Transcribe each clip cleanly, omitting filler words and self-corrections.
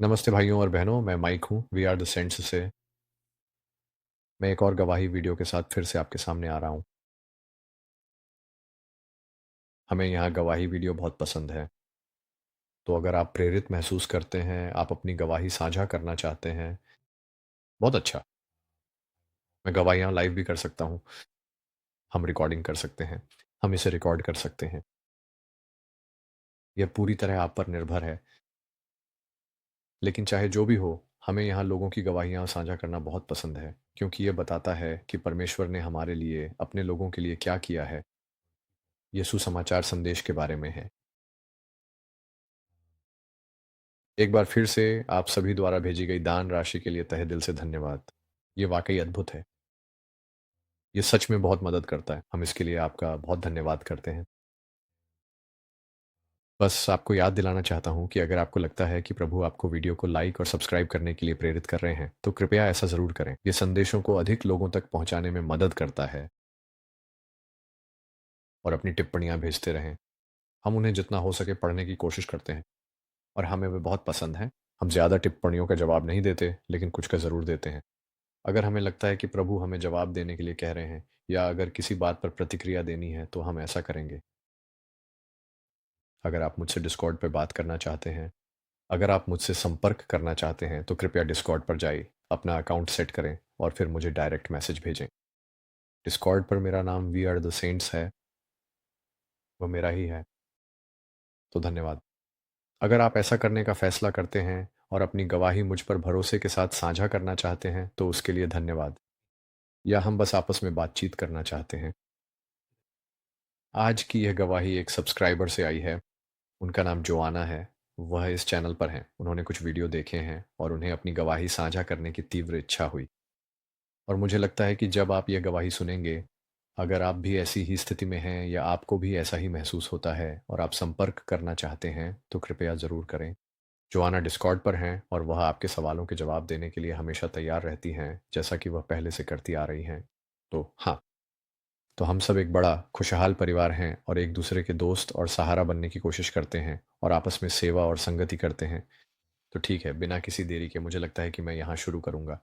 नमस्ते भाइयों और बहनों, मैं माइक हूँ, वी आर द सेंट्स से। मैं एक और गवाही वीडियो के साथ फिर से आपके सामने आ रहा हूँ। हमें यहाँ गवाही वीडियो बहुत पसंद है, तो अगर आप प्रेरित महसूस करते हैं, आप अपनी गवाही साझा करना चाहते हैं, बहुत अच्छा। मैं गवाहियाँ लाइव भी कर सकता हूँ, हम रिकॉर्डिंग कर सकते हैं, हम इसे रिकॉर्ड कर सकते हैं। यह पूरी तरह आप पर निर्भर है, लेकिन चाहे जो भी हो, हमें यहाँ लोगों की गवाहियाँ साझा करना बहुत पसंद है, क्योंकि ये बताता है कि परमेश्वर ने हमारे लिए, अपने लोगों के लिए क्या किया है। ये सुसमाचार संदेश के बारे में है। एक बार फिर से आप सभी द्वारा भेजी गई दान राशि के लिए तहे दिल से धन्यवाद। ये वाक़ई अद्भुत है। ये सच में बहुत मदद करता है। हम इसके लिए आपका बहुत धन्यवाद करते हैं। बस आपको याद दिलाना चाहता हूँ कि अगर आपको लगता है कि प्रभु आपको वीडियो को लाइक और सब्सक्राइब करने के लिए प्रेरित कर रहे हैं, तो कृपया ऐसा ज़रूर करें। ये संदेशों को अधिक लोगों तक पहुँचाने में मदद करता है और अपनी टिप्पणियाँ भेजते रहें। हम उन्हें जितना हो सके पढ़ने की कोशिश करते हैं और हमें वे बहुत पसंद हैं। हम ज़्यादा टिप्पणियों का जवाब नहीं देते, लेकिन कुछ का ज़रूर देते हैं। अगर हमें लगता है कि प्रभु हमें जवाब देने के लिए कह रहे हैं या अगर किसी बात पर प्रतिक्रिया देनी है तो हम ऐसा करेंगे। अगर आप मुझसे डिस्कॉर्ड पर बात करना चाहते हैं, अगर आप मुझसे संपर्क करना चाहते हैं तो कृपया डिस्कॉर्ड पर जाइए, अपना अकाउंट सेट करें और फिर मुझे डायरेक्ट मैसेज भेजें। डिस्कॉर्ड पर मेरा नाम वी आर द सेंट्स है, वो मेरा ही है। तो धन्यवाद। अगर आप ऐसा करने का फैसला करते हैं और अपनी गवाही मुझ पर भरोसे के साथ साझा करना चाहते हैं तो उसके लिए धन्यवाद। या हम बस आपस में बातचीत करना चाहते हैं। आज की यह गवाही एक सब्सक्राइबर से आई है। उनका नाम जोआना है। वह इस चैनल पर हैं। उन्होंने कुछ वीडियो देखे हैं और उन्हें अपनी गवाही साझा करने की तीव्र इच्छा हुई। और मुझे लगता है कि जब आप यह गवाही सुनेंगे, अगर आप भी ऐसी ही स्थिति में हैं या आपको भी ऐसा ही महसूस होता है और आप संपर्क करना चाहते हैं, तो कृपया ज़रूर करें। जोआना डिस्कॉर्ड पर हैं और वह आपके सवालों के जवाब देने के लिए हमेशा तैयार रहती हैं, जैसा कि वह पहले से करती आ रही हैं। तो हाँ, तो हम सब एक बड़ा खुशहाल परिवार हैं और एक दूसरे के दोस्त और सहारा बनने की कोशिश करते हैं और आपस में सेवा और संगति करते हैं। तो ठीक है, बिना किसी देरी के मुझे लगता है कि मैं यहाँ शुरू करूँगा।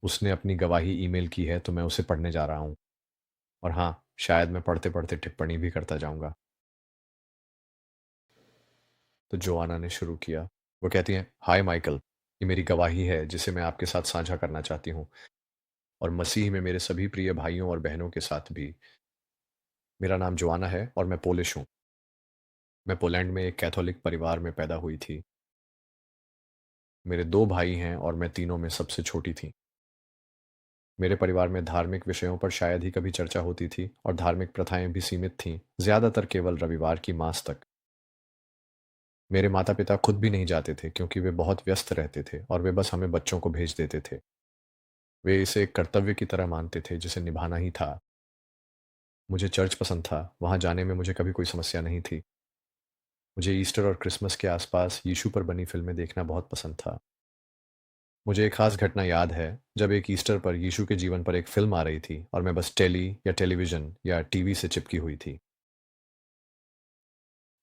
उसने अपनी गवाही ईमेल की है तो मैं उसे पढ़ने जा रहा हूँ। और हाँ, शायद मैं पढ़ते-पढ़ते टिप्पणी भी करता जाऊँगा। तो जोआना ने शुरू किया। वो कहती हैं, हाय माइकल, ये मेरी गवाही है जिसे मैं आपके साथ साझा करना चाहती हूँ और मसीह में मेरे सभी प्रिय भाइयों और बहनों के साथ भी। मेरा नाम जोआना है और मैं पोलिश हूँ। मैं पोलैंड में एक कैथोलिक परिवार में पैदा हुई थी। मेरे 2 भाई हैं और मैं तीनों में सबसे छोटी थी। मेरे परिवार में धार्मिक विषयों पर शायद ही कभी चर्चा होती थी और धार्मिक प्रथाएं भी सीमित थीं, ज़्यादातर केवल रविवार की मास तक। मेरे माता-पिता खुद भी नहीं जाते थे क्योंकि वे बहुत व्यस्त रहते थे और वे बस हमें बच्चों को भेज देते थे। वे इसे एक कर्तव्य की तरह मानते थे जिसे निभाना ही था। मुझे चर्च पसंद था, वहाँ जाने में मुझे कभी कोई समस्या नहीं थी। मुझे ईस्टर और क्रिसमस के आसपास यीशु पर बनी फिल्में देखना बहुत पसंद था। मुझे एक खास घटना याद है, जब एक ईस्टर पर यीशु के जीवन पर एक फ़िल्म आ रही थी और मैं बस टेलीविज़न या टीवी से चिपकी हुई थी।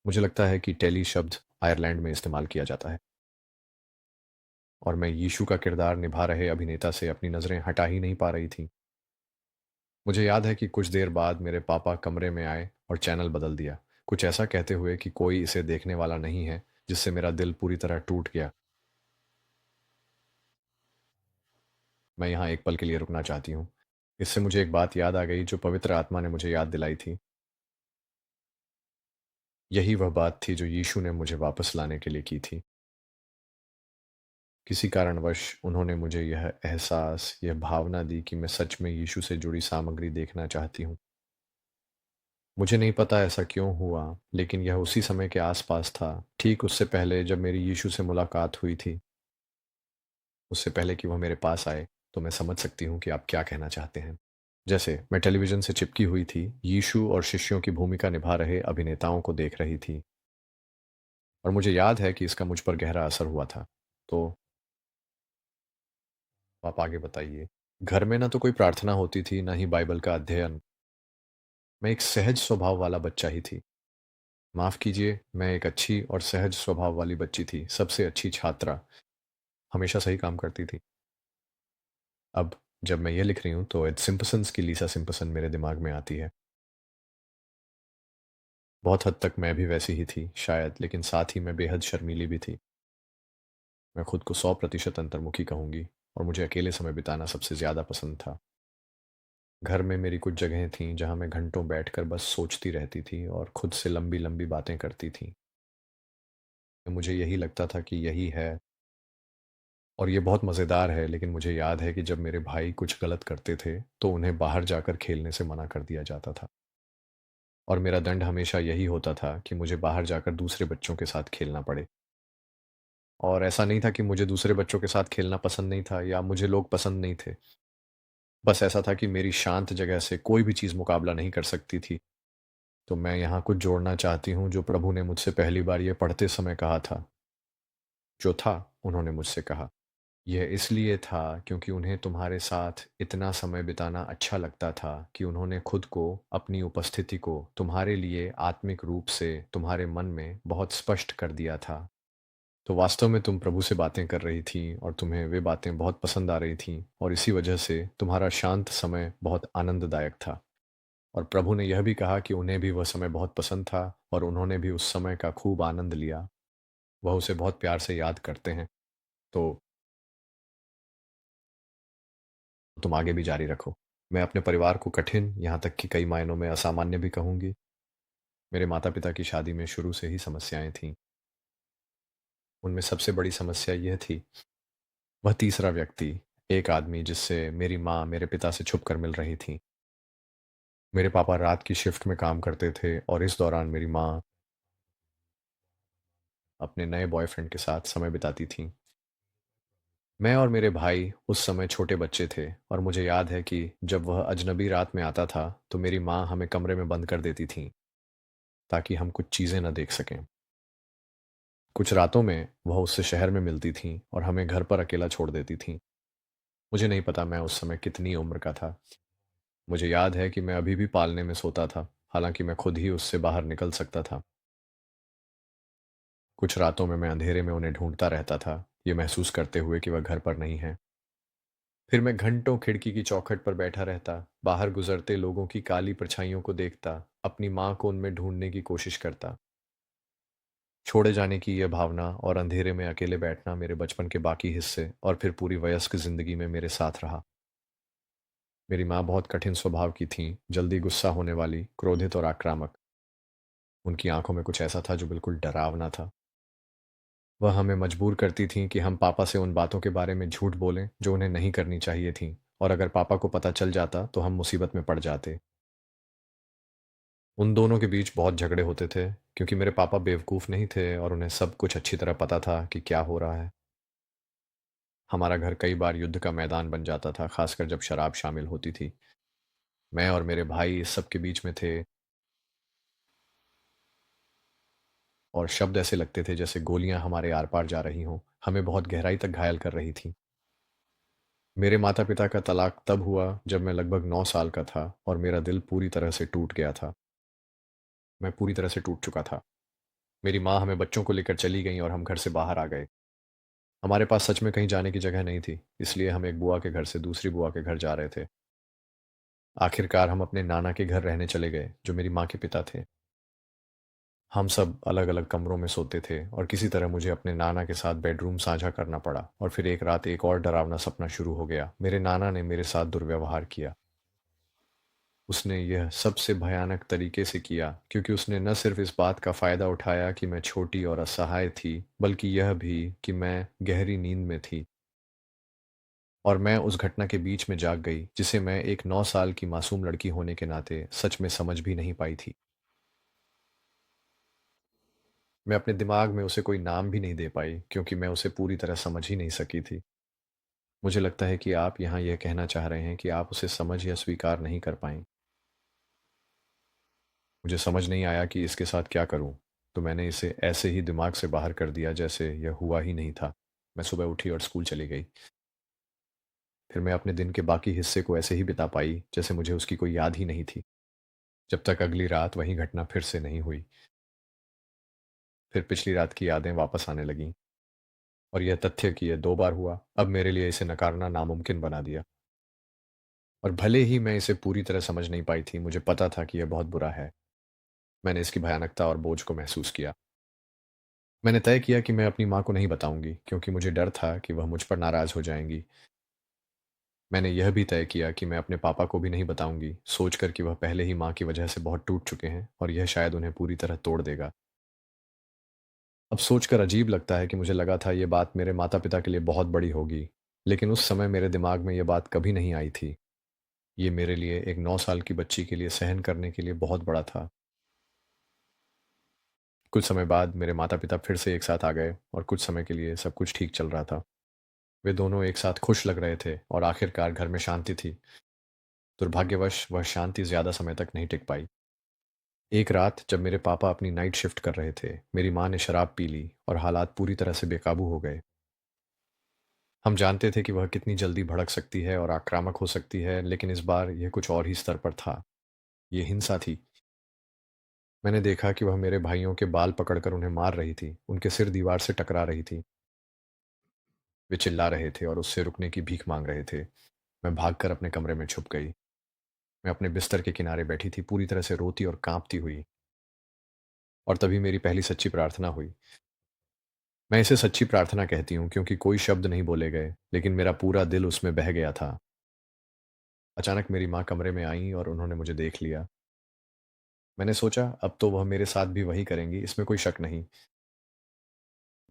मुझे लगता है कि टेली शब्द आयरलैंड में इस्तेमाल किया जाता है और मैं यीशु का किरदार निभा रहे अभिनेता से अपनी नज़रें हटा ही नहीं पा रही थी। मुझे याद है कि कुछ देर बाद मेरे पापा कमरे में आए और चैनल बदल दिया, कुछ ऐसा कहते हुए कि कोई इसे देखने वाला नहीं है, जिससे मेरा दिल पूरी तरह टूट गया। मैं यहाँ एक पल के लिए रुकना चाहती हूँ। इससे मुझे एक बात याद आ गई जो पवित्र आत्मा ने मुझे याद दिलाई थी। यही वह बात थी जो यीशु ने मुझे वापस लाने के लिए की थी। किसी कारणवश उन्होंने मुझे यह एहसास, यह भावना दी कि मैं सच में यीशु से जुड़ी सामग्री देखना चाहती हूँ। मुझे नहीं पता ऐसा क्यों हुआ, लेकिन यह उसी समय के आसपास था, ठीक उससे पहले जब मेरी यीशु से मुलाकात हुई थी। उससे पहले कि वह मेरे पास आए, तो मैं समझ सकती हूँ कि आप क्या कहना चाहते हैं। जैसे मैं टेलीविज़न से चिपकी हुई थी, यीशु और शिष्यों की भूमिका निभा रहे अभिनेताओं को देख रही थी और मुझे याद है कि इसका मुझ पर गहरा असर हुआ था। तो आप आगे बताइए। घर में ना तो कोई प्रार्थना होती थी, ना ही बाइबल का अध्ययन। मैं एक सहज स्वभाव वाला बच्चा ही थी। माफ़ कीजिए, मैं एक अच्छी और सहज स्वभाव वाली बच्ची थी, सबसे अच्छी छात्रा, हमेशा सही काम करती थी। अब जब मैं ये लिख रही हूँ तो इट्स सिम्पसन्स की लीसा सिम्पसन मेरे दिमाग में आती है। बहुत हद तक मैं भी वैसी ही थी शायद, लेकिन साथ ही मैं बेहद शर्मीली भी थी। मैं खुद को 100% अंतर्मुखी कहूँगी और मुझे अकेले समय बिताना सबसे ज़्यादा पसंद था। घर में मेरी कुछ जगहें थीं जहाँ मैं घंटों बैठकर बस सोचती रहती थी और खुद से लंबी-लंबी बातें करती थी। मुझे यही लगता था कि यही है और ये बहुत मज़ेदार है, लेकिन मुझे याद है कि जब मेरे भाई कुछ गलत करते थे, तो उन्हें बाहर जाकर खेलने से मना कर दिया जाता था। और मेरा दंड हमेशा यही होता था कि मुझे बाहर जाकर दूसरे बच्चों के साथ खेलना पड़े। और ऐसा नहीं था कि मुझे दूसरे बच्चों के साथ खेलना पसंद नहीं था या मुझे लोग पसंद नहीं थे। बस ऐसा था कि मेरी शांत जगह से कोई भी चीज़ मुकाबला नहीं कर सकती थी। तो मैं यहाँ कुछ जोड़ना चाहती हूँ जो प्रभु ने मुझसे पहली बार ये पढ़ते समय कहा था। जो था, उन्होंने मुझसे कहा। यह इसलिए था क्योंकि उन्हें तुम्हारे साथ इतना समय बिताना अच्छा लगता था कि उन्होंने खुद को, अपनी उपस्थिति को तुम्हारे लिए आत्मिक रूप से तुम्हारे मन में बहुत स्पष्ट कर दिया था। तो वास्तव में तुम प्रभु से बातें कर रही थी और तुम्हें वे बातें बहुत पसंद आ रही थीं और इसी वजह से तुम्हारा शांत समय बहुत आनंददायक था। और प्रभु ने यह भी कहा कि उन्हें भी वह समय बहुत पसंद था और उन्होंने भी उस समय का खूब आनंद लिया। वह उसे बहुत प्यार से याद करते हैं। तो तुम आगे भी जारी रखो। मैं अपने परिवार को कठिन, यहाँ तक कि कई मायनों में असामान्य भी कहूँगी। मेरे माता-पिता की शादी में शुरू से ही समस्याएँ थीं। उनमें सबसे बड़ी समस्या यह थी, वह तीसरा व्यक्ति, एक आदमी जिससे मेरी माँ मेरे पिता से छुप कर मिल रही थी। मेरे पापा रात की शिफ्ट में काम करते थे और इस दौरान मेरी माँ अपने नए बॉयफ्रेंड के साथ समय बिताती थीं। मैं और मेरे भाई उस समय छोटे बच्चे थे और मुझे याद है कि जब वह अजनबी रात में आता था, तो मेरी माँ हमें कमरे में बंद कर देती थीं, ताकि हम कुछ चीज़ें न देख सकें। कुछ रातों में वह उससे शहर में मिलती थीं और हमें घर पर अकेला छोड़ देती थीं। मुझे नहीं पता मैं उस समय कितनी उम्र का था। मुझे याद है कि मैं अभी भी पालने में सोता था, हालांकि मैं खुद ही उससे बाहर निकल सकता था। कुछ रातों में मैं अंधेरे में उन्हें ढूंढता रहता था, ये महसूस करते हुए कि वह घर पर नहीं है। फिर मैं घंटों खिड़की की चौखट पर बैठा रहता, बाहर गुजरते लोगों की काली परछाइयों को देखता, अपनी माँ को उनमें ढूंढने की कोशिश करता। छोड़े जाने की यह भावना और अंधेरे में अकेले बैठना मेरे बचपन के बाकी हिस्से और फिर पूरी वयस्क जिंदगी में मेरे साथ रहा। मेरी माँ बहुत कठिन स्वभाव की थीं, जल्दी गुस्सा होने वाली, क्रोधित और आक्रामक। उनकी आंखों में कुछ ऐसा था जो बिल्कुल डरावना था। वह हमें मजबूर करती थीं कि हम पापा से उन बातों के बारे में झूठ बोलें जो उन्हें नहीं करनी चाहिए थीं, और अगर पापा को पता चल जाता तो हम मुसीबत में पड़ जाते। उन दोनों के बीच बहुत झगड़े होते थे, क्योंकि मेरे पापा बेवकूफ़ नहीं थे और उन्हें सब कुछ अच्छी तरह पता था कि क्या हो रहा है। हमारा घर कई बार युद्ध का मैदान बन जाता था, खासकर जब शराब शामिल होती थी। मैं और मेरे भाई इस सब के बीच में थे और शब्द ऐसे लगते थे जैसे गोलियां हमारे आर-पार जा रही हों, हमें बहुत गहराई तक घायल कर रही थीं। मेरे माता-पिता का तलाक तब हुआ जब मैं लगभग 9 साल का था और मेरा दिल पूरी तरह से टूट गया था। मैं पूरी तरह से टूट चुका था। मेरी माँ हमें बच्चों को लेकर चली गईं और हम घर से बाहर आ गए। हमारे पास सच में कहीं जाने की जगह नहीं थी, इसलिए हम एक बुआ के घर से दूसरी बुआ के घर जा रहे थे। आखिरकार हम अपने नाना के घर रहने चले गए, जो मेरी माँ के पिता थे। हम सब अलग-अलग कमरों में सोते थे और किसी तरह मुझे अपने नाना के साथ बेडरूम साझा करना पड़ा और फिर एक रात एक और डरावना सपना शुरू हो गया। मेरे नाना ने मेरे साथ दुर्व्यवहार किया। उसने यह सबसे भयानक तरीके से किया, क्योंकि उसने न सिर्फ इस बात का फ़ायदा उठाया कि मैं छोटी और असहाय थी, बल्कि यह भी कि मैं गहरी नींद में थी और मैं उस घटना के बीच में जाग गई, जिसे मैं एक 9 साल की मासूम लड़की होने के नाते सच में समझ भी नहीं पाई थी। मैं अपने दिमाग में उसे कोई नाम भी नहीं दे पाई, क्योंकि मैं उसे पूरी तरह समझ ही नहीं सकी थी। मुझे लगता है कि आप यहाँ यह कहना चाह रहे हैं कि आप उसे समझ या स्वीकार नहीं कर पाईं। मुझे समझ नहीं आया कि इसके साथ क्या करूँ, तो मैंने इसे ऐसे ही दिमाग से बाहर कर दिया जैसे यह हुआ ही नहीं था। मैं सुबह उठी और स्कूल चली गई। फिर मैं अपने दिन के बाकी हिस्से को ऐसे ही बिता पाई जैसे मुझे उसकी कोई याद ही नहीं थी, जब तक अगली रात वही घटना फिर से नहीं हुई। फिर पिछली रात की यादें वापस आने लगीं और यह तथ्य कि यह 2 बार हुआ, अब मेरे लिए इसे नकारना नामुमकिन बना दिया। और भले ही मैं इसे पूरी तरह समझ नहीं पाई थी, मुझे पता था कि यह बहुत बुरा है। मैंने इसकी भयानकता और बोझ को महसूस किया। मैंने तय किया कि मैं अपनी माँ को नहीं बताऊँगी, क्योंकि मुझे डर था कि वह मुझ पर नाराज़ हो जाएँगी। मैंने यह भी तय किया कि मैं अपने पापा को भी नहीं बताऊँगी, सोचकर कि वह पहले ही माँ की वजह से बहुत टूट चुके हैं और यह शायद उन्हें पूरी तरह तोड़ देगा। अब सोचकर अजीब लगता है कि मुझे लगा था ये बात मेरे माता-पिता के लिए बहुत बड़ी होगी, लेकिन उस समय मेरे दिमाग में ये बात कभी नहीं आई थी। ये मेरे लिए एक 9 साल की बच्ची के लिए सहन करने के लिए बहुत बड़ा था। कुछ समय बाद मेरे माता-पिता फिर से एक साथ आ गए और कुछ समय के लिए सब कुछ ठीक चल रहा था। वे दोनों एक साथ खुश लग रहे थे और आखिरकार घर में शांति थी। दुर्भाग्यवश वह शांति ज़्यादा समय तक नहीं टिक पाई। एक रात जब मेरे पापा अपनी नाइट शिफ्ट कर रहे थे, मेरी माँ ने शराब पी ली और हालात पूरी तरह से बेकाबू हो गए। हम जानते थे कि वह कितनी जल्दी भड़क सकती है और आक्रामक हो सकती है, लेकिन इस बार यह कुछ और ही स्तर पर था। ये हिंसा थी। मैंने देखा कि वह मेरे भाइयों के बाल पकड़कर उन्हें मार रही थी, उनके सिर दीवार से टकरा रही थी। वे चिल्ला रहे थे और उससे रुकने की भीख मांग रहे थे। मैं भागकर अपने कमरे में छुप गई। मैं अपने बिस्तर के किनारे बैठी थी, पूरी तरह से रोती और कांपती हुई। और तभी मेरी पहली सच्ची प्रार्थना हुई। मैं इसे सच्ची प्रार्थना कहती हूँ क्योंकि कोई शब्द नहीं बोले गए, लेकिन मेरा पूरा दिल उसमें बह गया था। अचानक मेरी माँ कमरे में आईं और उन्होंने मुझे देख लिया। मैंने सोचा अब तो वह मेरे साथ भी वही करेंगी, इसमें कोई शक नहीं।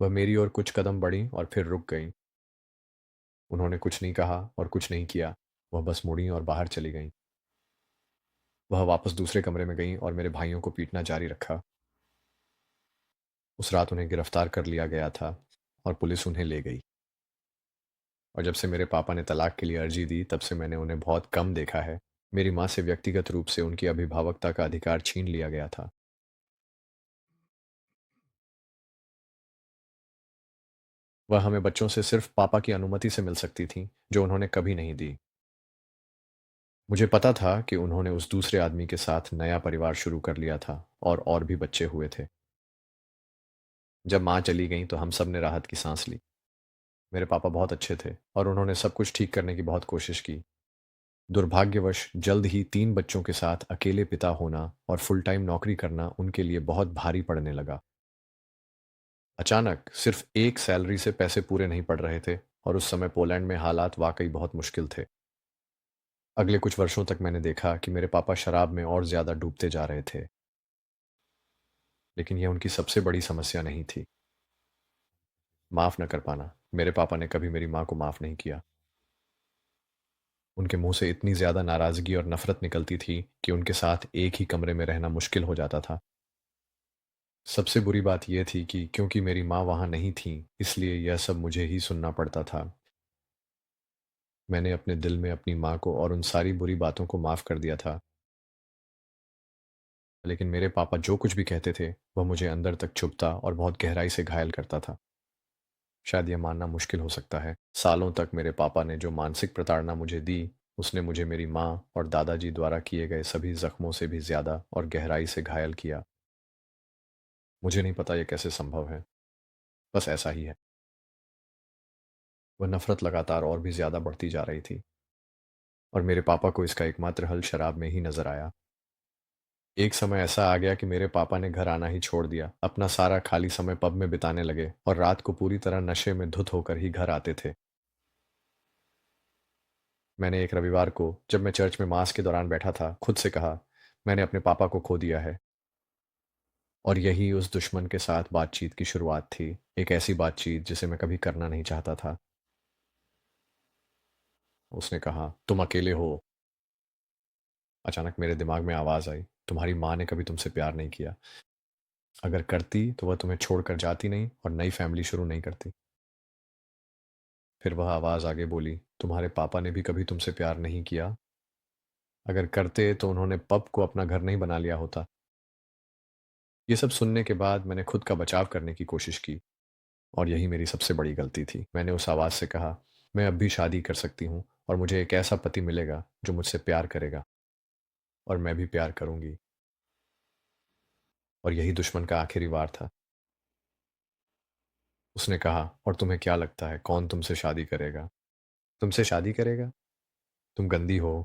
वह मेरी ओर कुछ कदम बढ़ीं और फिर रुक गईं। उन्होंने कुछ नहीं कहा और कुछ नहीं किया। वह बस मुड़ीं और बाहर चली गईं। वह वापस दूसरे कमरे में गईं और मेरे भाइयों को पीटना जारी रखा। उस रात उन्हें गिरफ्तार कर लिया गया था और पुलिस उन्हें ले गई। और जब से मेरे पापा ने तलाक के लिए अर्जी दी, तब से मैंने उन्हें बहुत कम देखा है। मेरी माँ से व्यक्तिगत रूप से उनकी अभिभावकता का अधिकार छीन लिया गया था। वह हमें बच्चों से सिर्फ पापा की अनुमति से मिल सकती थीं, जो उन्होंने कभी नहीं दी। मुझे पता था कि उन्होंने उस दूसरे आदमी के साथ नया परिवार शुरू कर लिया था और भी बच्चे हुए थे। जब माँ चली गईं तो हम सब ने राहत की सांस ली। मेरे पापा बहुत अच्छे थे और उन्होंने सब कुछ ठीक करने की बहुत कोशिश की। दुर्भाग्यवश जल्द ही 3 बच्चों के साथ अकेले पिता होना और फुल टाइम नौकरी करना उनके लिए बहुत भारी पड़ने लगा। अचानक सिर्फ एक सैलरी से पैसे पूरे नहीं पड़ रहे थे और उस समय पोलैंड में हालात वाकई बहुत मुश्किल थे। अगले कुछ वर्षों तक मैंने देखा कि मेरे पापा शराब में और ज़्यादा डूबते जा रहे थे, लेकिन यह उनकी सबसे बड़ी समस्या नहीं थी। माफ़ न कर पाना। मेरे पापा ने कभी मेरी माँ को माफ़ नहीं किया। उनके मुँह से इतनी ज़्यादा नाराज़गी और नफ़रत निकलती थी कि उनके साथ एक ही कमरे में रहना मुश्किल हो जाता था। सबसे बुरी बात ये थी कि क्योंकि मेरी माँ वहाँ नहीं थीं, इसलिए यह सब मुझे ही सुनना पड़ता था। मैंने अपने दिल में अपनी माँ को और उन सारी बुरी बातों को माफ़ कर दिया था, लेकिन मेरे पापा जो कुछ भी कहते थे, वह मुझे अंदर तक चुभता और बहुत गहराई से घायल करता था। शायद यह मानना मुश्किल हो सकता है। सालों तक मेरे पापा ने जो मानसिक प्रताड़ना मुझे दी, उसने मुझे मेरी माँ और दादाजी द्वारा किए गए सभी ज़ख्मों से भी ज़्यादा और गहराई से घायल किया। मुझे नहीं पता ये कैसे संभव है, बस ऐसा ही है। वह नफ़रत लगातार और भी ज़्यादा बढ़ती जा रही थी और मेरे पापा को इसका एकमात्र हल शराब में ही नज़र आया। एक समय ऐसा आ गया कि मेरे पापा ने घर आना ही छोड़ दिया। अपना सारा खाली समय पब में बिताने लगे और रात को पूरी तरह नशे में धुत होकर ही घर आते थे। मैंने एक रविवार को, जब मैं चर्च में मास के दौरान बैठा था, खुद से कहा, मैंने अपने पापा को खो दिया है। और यही उस दुश्मन के साथ बातचीत की शुरुआत थी। एक ऐसी बातचीत जिसे मैं कभी करना नहीं चाहता था। उसने कहा, तुम अकेले हो। अचानक मेरे दिमाग में आवाज़ आई, तुम्हारी माँ ने कभी तुमसे प्यार नहीं किया। अगर करती तो वह तुम्हें छोड़कर जाती नहीं और नई फैमिली शुरू नहीं करती। फिर वह आवाज़ आगे बोली, तुम्हारे पापा ने भी कभी तुमसे प्यार नहीं किया। अगर करते तो उन्होंने पब को अपना घर नहीं बना लिया होता। ये सब सुनने के बाद मैंने खुद का बचाव करने की कोशिश की और यही मेरी सबसे बड़ी गलती थी। मैंने उस आवाज़ से कहा, मैं अब भी शादी कर सकती हूँ और मुझे एक ऐसा पति मिलेगा जो मुझसे प्यार करेगा और मैं भी प्यार करूँगी। और यही दुश्मन का आखिरी वार था। उसने कहा, और तुम्हें क्या लगता है कौन तुमसे शादी करेगा? तुमसे शादी करेगा? तुम गंदी हो।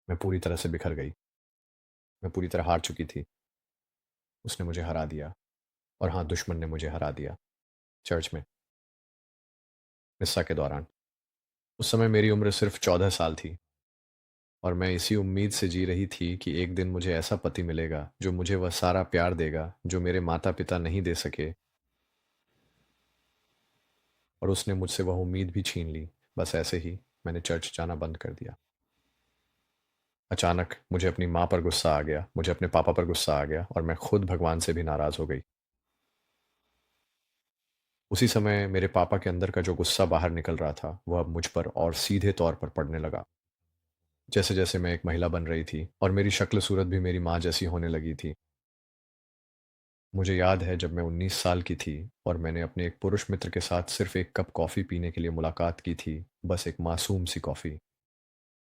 मैं पूरी तरह से बिखर गई। मैं पूरी तरह हार चुकी थी। उसने मुझे हरा दिया। और हाँ, दुश्मन ने मुझे हरा दिया। चर्च में, मिस्सा के दौरान। उस समय मेरी उम्र सिर्फ 14 साल थी। और मैं इसी उम्मीद से जी रही थी कि एक दिन मुझे ऐसा पति मिलेगा जो मुझे वह सारा प्यार देगा जो मेरे माता पिता नहीं दे सके। और उसने मुझसे वह उम्मीद भी छीन ली। बस ऐसे ही मैंने चर्च जाना बंद कर दिया। अचानक मुझे अपनी माँ पर गुस्सा आ गया, मुझे अपने पापा पर गुस्सा आ गया, और मैं खुद भगवान से भी नाराज हो गई। उसी समय मेरे पापा के अंदर का जो गुस्सा बाहर निकल रहा था वह अब मुझ पर और सीधे तौर पर पड़ने लगा। जैसे जैसे मैं एक महिला बन रही थी और मेरी शक्ल सूरत भी मेरी माँ जैसी होने लगी थी। मुझे याद है जब मैं 19 साल की थी और मैंने अपने एक पुरुष मित्र के साथ सिर्फ एक कप कॉफ़ी पीने के लिए मुलाकात की थी। बस एक मासूम सी कॉफ़ी।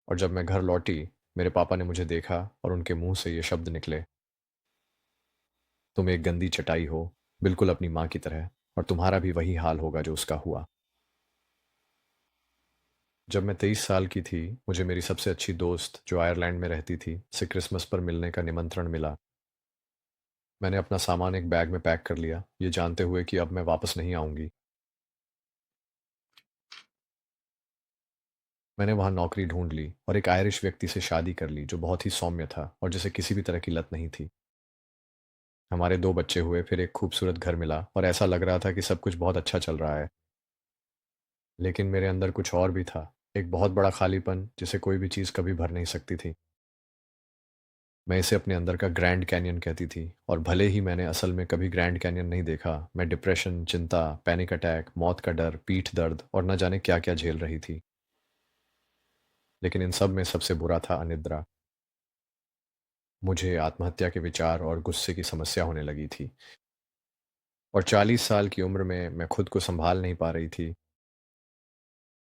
और जब मैं घर लौटी, मेरे पापा ने मुझे देखा और उनके मुंह से ये शब्द निकले, तुम एक गंदी चटाई हो, बिल्कुल अपनी माँ की तरह, और तुम्हारा भी वही हाल होगा जो उसका हुआ। जब मैं 23 साल की थी, मुझे मेरी सबसे अच्छी दोस्त जो आयरलैंड में रहती थी से क्रिसमस पर मिलने का निमंत्रण मिला। मैंने अपना सामान एक बैग में पैक कर लिया, ये जानते हुए कि अब मैं वापस नहीं आऊंगी। मैंने वहाँ नौकरी ढूंढ ली और एक आयरिश व्यक्ति से शादी कर ली जो बहुत ही सौम्य था और जिसे किसी भी तरह की लत नहीं थी। हमारे 2 बच्चे हुए, फिर एक खूबसूरत घर मिला और ऐसा लग रहा था कि सब कुछ बहुत अच्छा चल रहा है। लेकिन मेरे अंदर कुछ और भी था, एक बहुत बड़ा खालीपन जिसे कोई भी चीज़ कभी भर नहीं सकती थी। मैं इसे अपने अंदर का ग्रैंड कैनियन कहती थी, और भले ही मैंने असल में कभी ग्रैंड कैनियन नहीं देखा, मैं डिप्रेशन, चिंता, पैनिक अटैक, मौत का डर, पीठ दर्द और न जाने क्या क्या झेल रही थी। लेकिन इन सब में सबसे बुरा था अनिद्रा। मुझे आत्महत्या के विचार और गुस्से की समस्या होने लगी थी। और 40 साल की उम्र में मैं खुद को संभाल नहीं पा रही थी।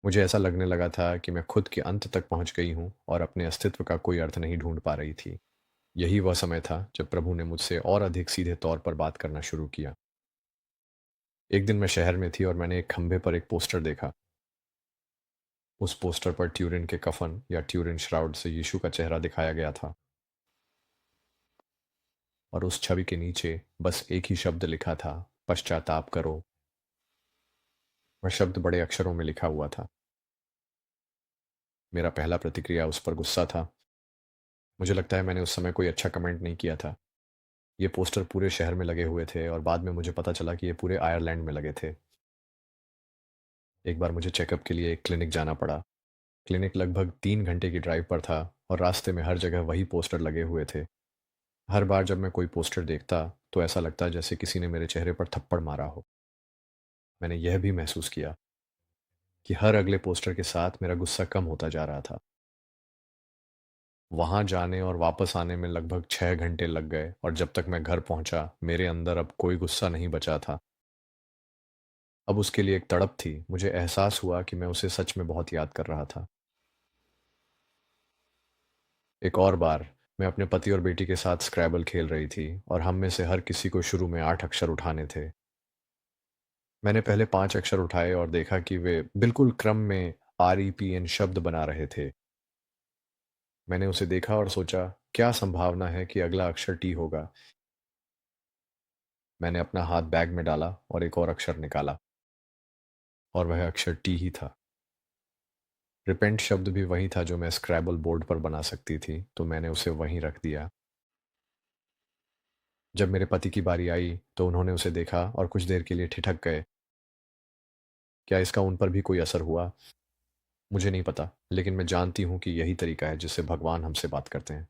मुझे ऐसा लगने लगा था कि मैं खुद के अंत तक पहुंच गई हूं और अपने अस्तित्व का कोई अर्थ नहीं ढूंढ पा रही थी। यही वह समय था जब प्रभु ने मुझसे और अधिक सीधे तौर पर बात करना शुरू किया। एक दिन मैं शहर में थी और मैंने एक खंभे पर एक पोस्टर देखा। उस पोस्टर पर ट्यूरिन के कफन या ट्यूरिन श्राउड से यीशु का चेहरा दिखाया गया था। और उस छवि के नीचे बस एक ही शब्द लिखा था, पश्चाताप करो। वह शब्द बड़े अक्षरों में लिखा हुआ था। मेरा पहला प्रतिक्रिया उस पर गुस्सा था। मुझे लगता है मैंने उस समय कोई अच्छा कमेंट नहीं किया था। ये पोस्टर पूरे शहर में लगे हुए थे और बाद में मुझे पता चला कि ये पूरे आयरलैंड में लगे थे। एक बार मुझे चेकअप के लिए एक क्लिनिक जाना पड़ा। क्लिनिक लगभग 3 घंटे की ड्राइव पर था और रास्ते में हर जगह वही पोस्टर लगे हुए थे। हर बार जब मैं कोई पोस्टर देखता तो ऐसा लगता जैसे किसी ने मेरे चेहरे पर थप्पड़ मारा हो। मैंने यह भी महसूस किया कि हर अगले पोस्टर के साथ मेरा गुस्सा कम होता जा रहा था। वहां जाने और वापस आने में लगभग 6 घंटे लग गए, और जब तक मैं घर पहुंचा मेरे अंदर अब कोई गुस्सा नहीं बचा था। अब उसके लिए एक तड़प थी। मुझे एहसास हुआ कि मैं उसे सच में बहुत याद कर रहा था। एक और बार मैं अपने पति और बेटी के साथ स्क्रैबल खेल रही थी और हम में से हर किसी को शुरू में 8 अक्षर उठाने थे। मैंने पहले 5 अक्षर उठाए और देखा कि वे बिल्कुल क्रम में REPN शब्द बना रहे थे। मैंने उसे देखा और सोचा, क्या संभावना है कि अगला अक्षर टी होगा। मैंने अपना हाथ बैग में डाला और एक और अक्षर निकाला, और वह अक्षर टी ही था। रिपेंट शब्द भी वही था जो मैं स्क्रैबल बोर्ड पर बना सकती थी, तो मैंने उसे वहीं रख दिया। जब मेरे पति की बारी आई तो उन्होंने उसे देखा और कुछ देर के लिए ठिठक गए। क्या इसका उन पर भी कोई असर हुआ? मुझे नहीं पता, लेकिन मैं जानती हूँ कि यही तरीका है जिससे भगवान हमसे बात करते हैं।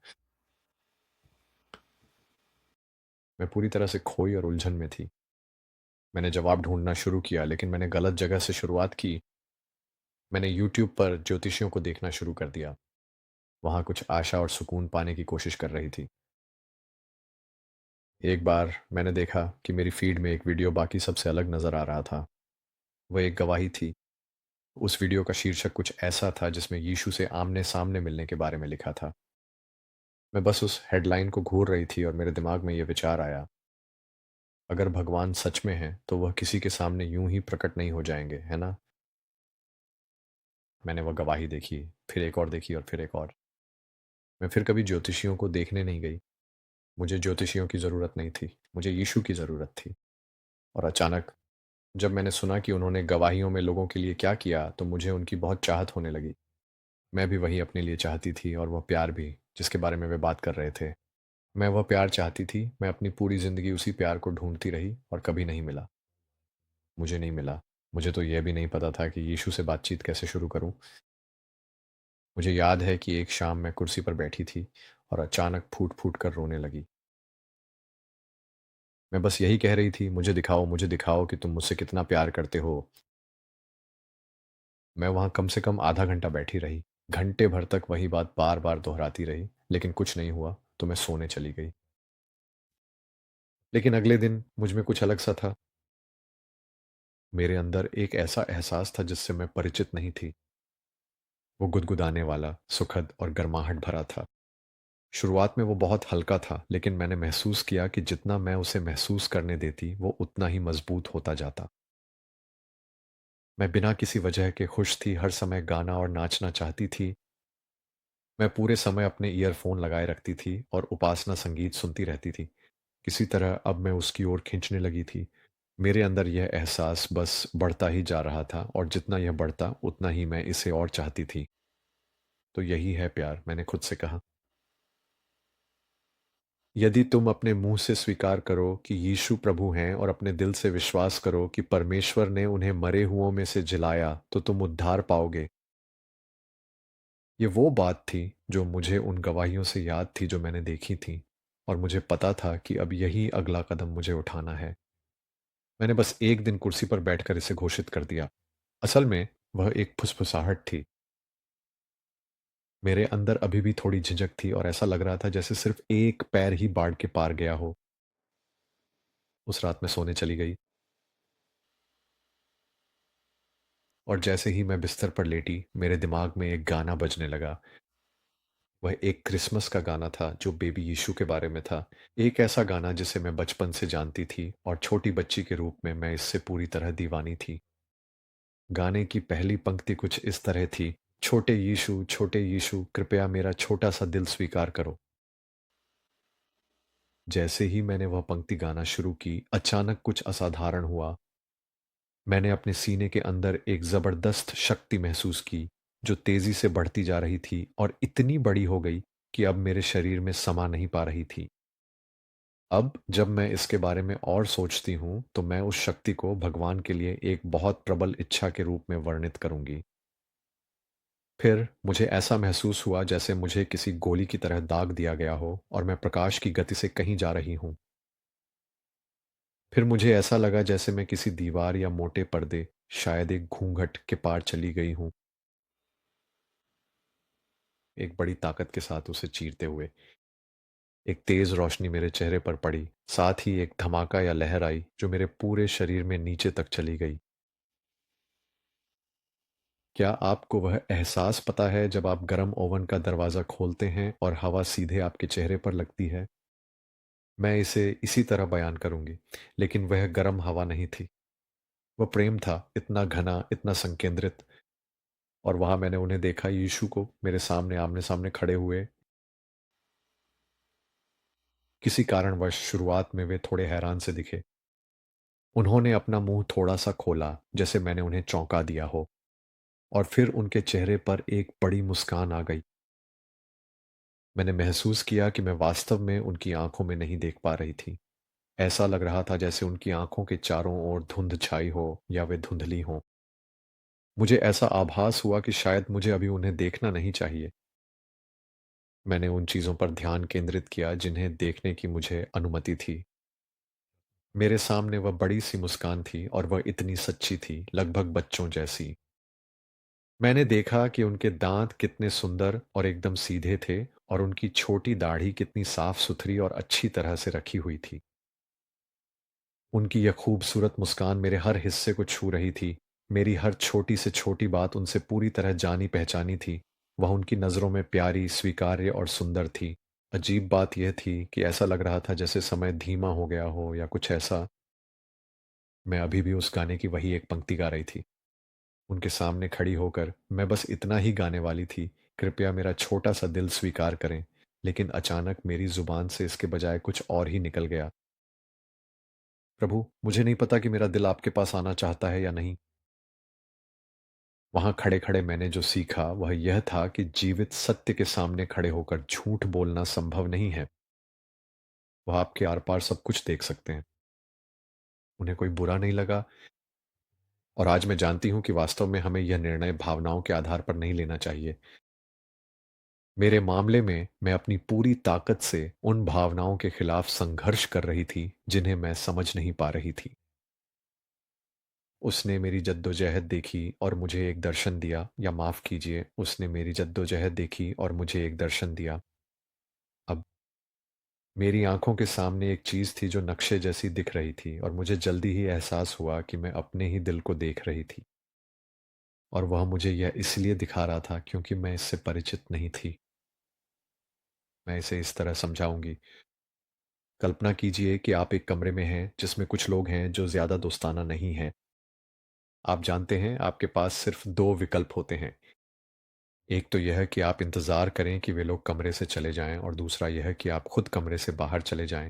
मैं पूरी तरह से खोई और उलझन में थी। मैंने जवाब ढूंढना शुरू किया, लेकिन मैंने गलत जगह से शुरुआत की। मैंने यूट्यूब पर ज्योतिषियों को देखना शुरू कर दिया। वहाँ कुछ आशा और सुकून पाने की कोशिश कर रही थी। एक बार मैंने देखा कि मेरी फीड में एक वीडियो बाकी सबसे अलग नज़र आ रहा था। वह एक गवाही थी। उस वीडियो का शीर्षक कुछ ऐसा था जिसमें यीशु से आमने सामने मिलने के बारे में लिखा था। मैं बस उस हेडलाइन को घूर रही थी और मेरे दिमाग में यह विचार आया, अगर भगवान सच में हैं, तो वह किसी के सामने यूं ही प्रकट नहीं हो जाएंगे, है ना? मैंने वह गवाही देखी, फिर एक और देखी और फिर एक और। मैं फिर कभी ज्योतिषियों को देखने नहीं गई। मुझे ज्योतिषियों की ज़रूरत नहीं थी, मुझे यीशु की ज़रूरत थी। और अचानक जब मैंने सुना कि उन्होंने गवाहियों में लोगों के लिए क्या किया, तो मुझे उनकी बहुत चाहत होने लगी। मैं भी वही अपने लिए चाहती थी और वह प्यार भी, जिसके बारे में वे बात कर रहे थे। मैं वह प्यार चाहती थी, मैं अपनी पूरी ज़िंदगी उसी प्यार को ढूँढती रही और कभी नहीं मिला। मुझे नहीं मिला। मुझे तो यह भी नहीं पता था कि यीशु से बातचीत कैसे शुरू करूँ। मुझे याद है कि एक शाम मैं कुर्सी पर बैठी थी और अचानक फूट-फूट कर रोने लगी। मैं बस यही कह रही थी, मुझे दिखाओ कि तुम मुझसे कितना प्यार करते हो। मैं वहाँ कम से कम आधा घंटा बैठी रही। घंटे भर तक वही बात बार-बार दोहराती रही, लेकिन कुछ नहीं हुआ, तो मैं सोने चली गई। लेकिन अगले दिन मुझ में कुछ अलग सा था। मेरे अंदर एक ऐसा एहसास था जिससे मैं परिचित नहीं थी। वो गुदगुदाने वाला, सुखद और गर्माहट भरा था। शुरुआत में वो बहुत हल्का था, लेकिन मैंने महसूस किया कि जितना मैं उसे महसूस करने देती, वो उतना ही मजबूत होता जाता। मैं बिना किसी वजह के खुश थी, हर समय गाना और नाचना चाहती थी। मैं पूरे समय अपने ईयरफ़ोन लगाए रखती थी और उपासना संगीत सुनती रहती थी। किसी तरह अब मैं उसकी ओर खींचने लगी थी। मेरे अंदर यह एहसास बस बढ़ता ही जा रहा था और जितना यह बढ़ता, उतना ही मैं इसे और चाहती थी। तो यही है प्यार, मैंने खुद से कहा। यदि तुम अपने मुंह से स्वीकार करो कि यीशु प्रभु हैं और अपने दिल से विश्वास करो कि परमेश्वर ने उन्हें मरे हुओं में से जिलाया, तो तुम उद्धार पाओगे। ये वो बात थी जो मुझे उन गवाहियों से याद थी जो मैंने देखी थी, और मुझे पता था कि अब यही अगला कदम मुझे उठाना है। मैंने बस एक दिन कुर्सी पर बैठकर इसे घोषित कर दिया। असल में वह एक फुसफुसाहट थी। मेरे अंदर अभी भी थोड़ी झिझक थी और ऐसा लग रहा था जैसे सिर्फ एक पैर ही बाढ़ के पार गया हो। उस रात मैं सोने चली गई और जैसे ही मैं बिस्तर पर लेटी, मेरे दिमाग में एक गाना बजने लगा। वह एक क्रिसमस का गाना था जो बेबी यीशु के बारे में था। एक ऐसा गाना जिसे मैं बचपन से जानती थी और छोटी बच्ची के रूप में मैं इससे पूरी तरह दीवानी थी। गाने की पहली पंक्ति कुछ इस तरह थी, छोटे यीशु कृपया मेरा छोटा सा दिल स्वीकार करो। जैसे ही मैंने वह पंक्ति गाना शुरू की, अचानक कुछ असाधारण हुआ। मैंने अपने सीने के अंदर एक जबरदस्त शक्ति महसूस की, जो तेजी से बढ़ती जा रही थी और इतनी बड़ी हो गई कि अब मेरे शरीर में समा नहीं पा रही थी। अब जब मैं इसके बारे में और सोचती हूँ, तो मैं उस शक्ति को भगवान के लिए एक बहुत प्रबल इच्छा के रूप में वर्णित करूँगी। फिर मुझे ऐसा महसूस हुआ जैसे मुझे किसी गोली की तरह दाग दिया गया हो और मैं प्रकाश की गति से कहीं जा रही हूँ। फिर मुझे ऐसा लगा जैसे मैं किसी दीवार या मोटे पर्दे, शायद एक घूंघट के पार चली गई हूँ, एक बड़ी ताकत के साथ उसे चीरते हुए। एक तेज रोशनी मेरे चेहरे पर पड़ी, साथ ही एक धमाका या लहर आई जो मेरे पूरे शरीर में नीचे तक चली गई। क्या आपको वह एहसास पता है जब आप गर्म ओवन का दरवाज़ा खोलते हैं और हवा सीधे आपके चेहरे पर लगती है? मैं इसे इसी तरह बयान करूँगी, लेकिन वह गर्म हवा नहीं थी। वह प्रेम था, इतना घना, इतना संकेंद्रित। और वहाँ मैंने उन्हें देखा, यीशु को मेरे सामने आमने-सामने खड़े हुए। किसी कारणवश शुरुआत में वे थोड़े हैरान से दिखे। उन्होंने अपना मुँह थोड़ा-सा खोला, जैसे मैंने उन्हें चौंका दिया हो, और फिर उनके चेहरे पर एक बड़ी मुस्कान आ गई। मैंने महसूस किया कि मैं वास्तव में उनकी आँखों में नहीं देख पा रही थी। ऐसा लग रहा था जैसे उनकी आँखों के चारों ओर धुंध छाई हो या वे धुंधली हों। मुझे ऐसा आभास हुआ कि शायद मुझे अभी उन्हें देखना नहीं चाहिए। मैंने उन चीज़ों पर ध्यान केंद्रित किया जिन्हें देखने की मुझे अनुमति थी। मेरे सामने वह बड़ी-सी मुस्कान थी और वह इतनी सच्ची थी, लगभग बच्चों जैसी। मैंने देखा कि उनके दाँत कितने सुंदर और एकदम सीधे थे और उनकी छोटी दाढ़ी कितनी साफ-सुथरी और अच्छी तरह से रखी हुई थी। उनकी यह खूबसूरत मुस्कान मेरे हर हिस्से को छू रही थी। मेरी हर छोटी से छोटी बात उनसे पूरी तरह जानी-पहचानी थी। वह उनकी नज़रों में प्यारी, स्वीकार्य और सुंदर थी। अजीब बात यह थी कि ऐसा लग रहा था जैसे समय धीमा हो गया हो या कुछ ऐसा। मैं अभी भी उस गाने की वही एक पंक्ति गा रही थी। उनके सामने खड़ी होकर मैं बस इतना ही गाने वाली थी, कृपया मेरा छोटा सा दिल स्वीकार करें। लेकिन अचानक मेरी जुबान से इसके बजाय कुछ और ही निकल गया। प्रभु, मुझे नहीं पता कि मेरा दिल आपके पास आना चाहता है या नहीं। वहां खड़े खड़े मैंने जो सीखा वह यह था कि जीवित सत्य के सामने खड़े होकर झूठ बोलना संभव नहीं है। वह आपके आर पार सब कुछ देख सकते हैं। उन्हें कोई बुरा नहीं लगा। और आज मैं जानती हूं कि वास्तव में हमें यह निर्णय भावनाओं के आधार पर नहीं लेना चाहिए। मेरे मामले में मैं अपनी पूरी ताकत से उन भावनाओं के खिलाफ संघर्ष कर रही थी जिन्हें मैं समझ नहीं पा रही थी। उसने मेरी जद्दोजहद देखी और मुझे एक दर्शन दिया, या माफ कीजिए, उसने मेरी जद्दोजहद देखी और मुझे एक दर्शन दिया। अब मेरी आंखों के सामने एक चीज थी जो नक्शे जैसी दिख रही थी, और मुझे जल्दी ही एहसास हुआ कि मैं अपने ही दिल को देख रही थी। और वह मुझे यह इसलिए दिखा रहा था क्योंकि मैं इससे परिचित नहीं थी। मैं इसे इस तरह समझाऊंगी। कल्पना कीजिए कि आप एक कमरे में हैं जिसमें कुछ लोग हैं जो ज्यादा दोस्ताना नहीं हैं। आप जानते हैं आपके पास सिर्फ दो विकल्प होते हैं। एक तो यह कि आप इंतजार करें कि वे लोग कमरे से चले जाएं, और दूसरा यह कि आप खुद कमरे से बाहर चले जाएं।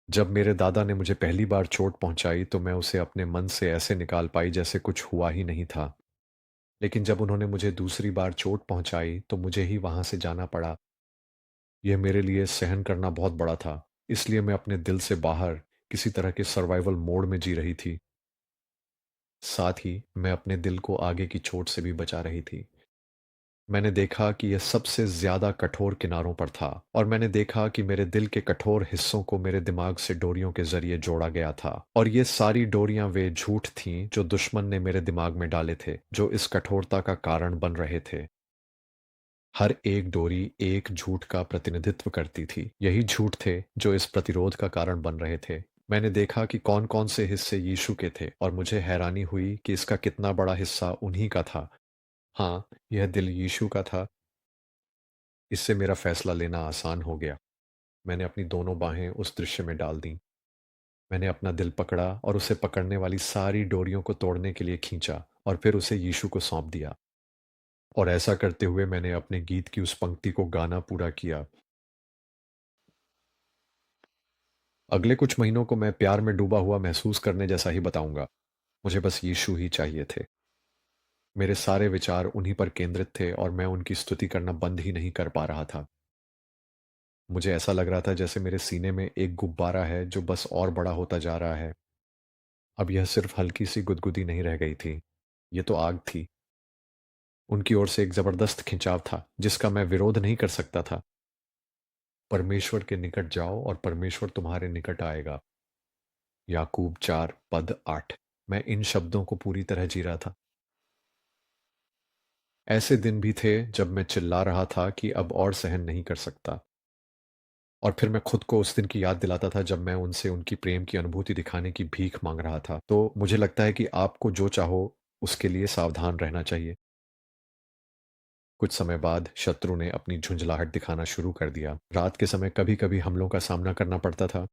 जब मेरे दादा ने मुझे पहली बार चोट पहुंचाई तो मैं उसे अपने मन से ऐसे निकाल पाई जैसे कुछ हुआ ही नहीं था। लेकिन जब उन्होंने मुझे दूसरी बार चोट पहुंचाई तो मुझे ही वहां से जाना पड़ा। यह मेरे लिए सहन करना बहुत बड़ा था, इसलिए मैं अपने दिल से बाहर किसी तरह के सर्वाइवल मोड में जी रही थी। साथ ही मैं अपने दिल को आगे की चोट से भी बचा रही थी। मैंने देखा कि यह सबसे ज्यादा कठोर किनारों पर था, और मैंने देखा कि मेरे दिल के कठोर हिस्सों को मेरे दिमाग से डोरियों के जरिए जोड़ा गया था, और ये सारी डोरियां वे झूठ थीं जो दुश्मन ने मेरे दिमाग में डाले थे, जो इस कठोरता का कारण बन रहे थे। हर एक डोरी एक झूठ का प्रतिनिधित्व करती थी। यही झूठ थे जो इस प्रतिरोध का कारण बन रहे थे। मैंने देखा कि कौन कौन से हिस्से यीशु के थे, और मुझे हैरानी हुई कि इसका कितना बड़ा हिस्सा उन्हीं का था। हाँ, यह दिल यीशु का था। इससे मेरा फैसला लेना आसान हो गया। मैंने अपनी दोनों बाहें उस दृश्य में डाल दीं। मैंने अपना दिल पकड़ा और उसे पकड़ने वाली सारी डोरियों को तोड़ने के लिए खींचा, और फिर उसे यीशु को सौंप दिया। और ऐसा करते हुए मैंने अपने गीत की उस पंक्ति को गाना पूरा किया। अगले कुछ महीनों को मैं प्यार में डूबा हुआ महसूस करने जैसा ही बताऊंगा। मुझे बस यीशु ही चाहिए थे। मेरे सारे विचार उन्हीं पर केंद्रित थे, और मैं उनकी स्तुति करना बंद ही नहीं कर पा रहा था। मुझे ऐसा लग रहा था जैसे मेरे सीने में एक गुब्बारा है जो बस और बड़ा होता जा रहा है। अब यह सिर्फ हल्की सी गुदगुदी नहीं रह गई थी, ये तो आग थी। उनकी ओर से एक जबरदस्त खिंचाव था जिसका मैं विरोध नहीं कर सकता था। परमेश्वर के निकट जाओ और परमेश्वर तुम्हारे निकट आएगा। याकूब 4 पद 8। मैं इन शब्दों को पूरी तरह जी रहा था। ऐसे दिन भी थे जब मैं चिल्ला रहा था कि अब और सहन नहीं कर सकता। और फिर मैं खुद को उस दिन की याद दिलाता था जब मैं उनसे उनकी प्रेम की अनुभूति दिखाने की भीख मांग रहा था। तो मुझे लगता है कि आपको जो चाहो उसके लिए सावधान रहना चाहिए। कुछ समय बाद शत्रु ने अपनी झुंझलाहट दिखाना शुरू कर दिया। रात के समय कभी कभी हमलों का सामना करना पड़ता था,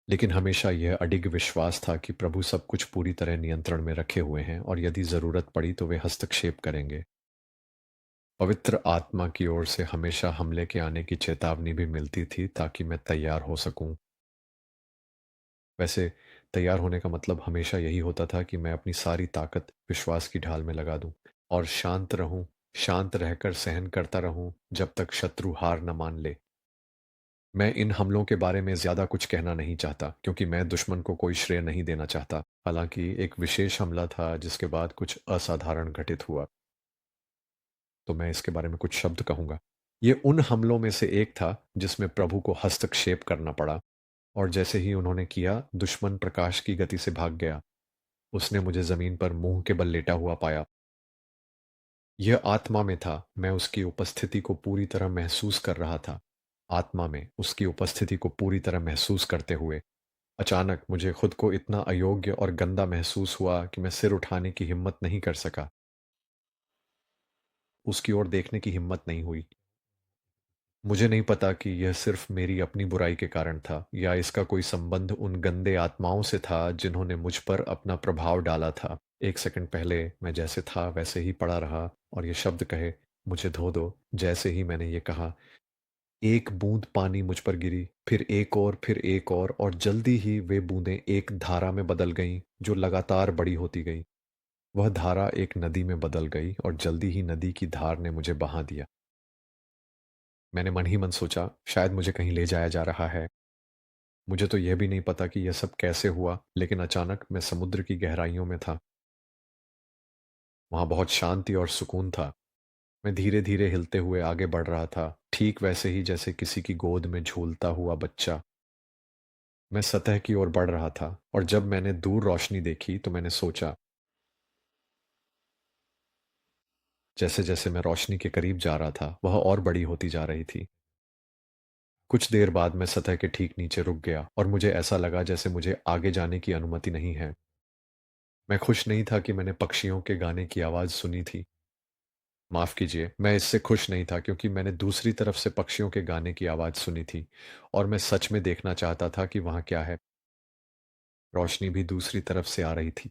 लेकिन हमेशा यह अडिग विश्वास था कि प्रभु सब कुछ पूरी तरह नियंत्रण में रखे हुए हैं, और यदि जरूरत पड़ी तो वे हस्तक्षेप करेंगे। पवित्र आत्मा की ओर से हमेशा हमले के आने की चेतावनी भी मिलती थी ताकि मैं तैयार हो सकूं। वैसे तैयार होने का मतलब हमेशा यही होता था कि मैं अपनी सारी ताकत विश्वास की ढाल में लगा दूं, और शांत रहूं, शांत रहकर सहन करता रहूं जब तक शत्रु हार न मान ले। मैं इन हमलों के बारे में ज्यादा कुछ कहना नहीं चाहता क्योंकि मैं दुश्मन को कोई श्रेय नहीं देना चाहता। हालांकि एक विशेष हमला था जिसके बाद कुछ असाधारण घटित हुआ, तो मैं इसके बारे में कुछ शब्द कहूंगा। ये उन हमलों में से एक था जिसमें प्रभु को हस्तक्षेप करना पड़ा, और जैसे ही उन्होंने किया, दुश्मन प्रकाश की गति से भाग गया। उसने मुझे जमीन पर मुंह के बल लेटा हुआ पाया। यह आत्मा में था। मैं उसकी उपस्थिति को पूरी तरह महसूस कर रहा था। आत्मा में उसकी उपस्थिति को पूरी तरह महसूस करते हुए अचानक मुझे खुद को इतना अयोग्य और गंदा महसूस हुआ कि मैं सिर उठाने की हिम्मत नहीं कर सका। उसकी ओर देखने की हिम्मत नहीं हुई। मुझे नहीं पता कि यह सिर्फ मेरी अपनी बुराई के कारण था या इसका कोई संबंध उन गंदे आत्माओं से था जिन्होंने मुझ पर अपना प्रभाव डाला था। एक सेकंड पहले मैं जैसे था वैसे ही पड़ा रहा और ये शब्द कहे, मुझे धो दो। जैसे ही मैंने ये कहा, एक बूंद पानी मुझ पर गिरी, फिर एक और जल्दी ही वे बूंदें एक धारा में बदल गईं जो लगातार बड़ी होती गई। वह धारा एक नदी में बदल गई और जल्दी ही नदी की धार ने मुझे बहा दिया। मैंने मन ही मन सोचा, शायद मुझे कहीं ले जाया जा रहा है। मुझे तो यह भी नहीं पता कि यह सब कैसे हुआ, लेकिन अचानक मैं समुद्र की गहराइयों में था। वहां बहुत शांति और सुकून था। मैं धीरे धीरे हिलते हुए आगे बढ़ रहा था, ठीक वैसे ही जैसे किसी की गोद में झूलता हुआ बच्चा। मैं सतह की ओर बढ़ रहा था और जब मैंने दूर रोशनी देखी तो मैंने सोचा, जैसे जैसे मैं रोशनी के करीब जा रहा था वह और बड़ी होती जा रही थी। कुछ देर बाद मैं सतह के ठीक नीचे रुक गया और मुझे ऐसा लगा जैसे मुझे आगे जाने की अनुमति नहीं है। मैं खुश नहीं था कि मैंने पक्षियों के गाने की आवाज सुनी थी। माफ कीजिए, मैं इससे खुश नहीं था क्योंकि मैंने दूसरी तरफ से पक्षियों के गाने की आवाज सुनी थी और मैं सच में देखना चाहता था कि वहां क्या है। रोशनी भी दूसरी तरफ से आ रही थी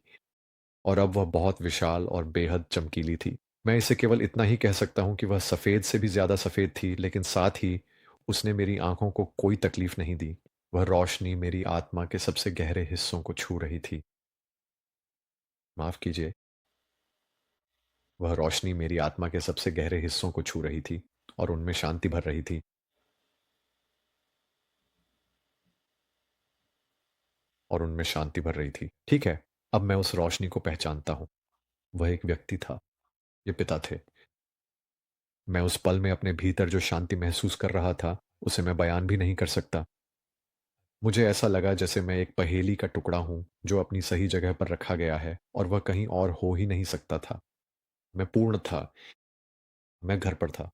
और अब वह बहुत विशाल और बेहद चमकीली थी। मैं इसे केवल इतना ही कह सकता हूं कि वह सफेद से भी ज्यादा सफेद थी, लेकिन साथ ही उसने मेरी आंखों को कोई तकलीफ नहीं दी। वह रोशनी मेरी आत्मा के सबसे गहरे हिस्सों को छू रही थी। माफ कीजिए, वह रोशनी मेरी आत्मा के सबसे गहरे हिस्सों को छू रही थी और उनमें शांति भर रही थी। ठीक है, अब मैं उस रोशनी को पहचानता हूँ। वह एक व्यक्ति था। ये पिता थे। मैं उस पल में अपने भीतर जो शांति महसूस कर रहा था उसे मैं बयान भी नहीं कर सकता। मुझे ऐसा लगा जैसे मैं एक पहेली का टुकड़ा हूं जो अपनी सही जगह पर रखा गया है और वह कहीं और हो ही नहीं सकता था। मैं पूर्ण था। मैं घर पर था।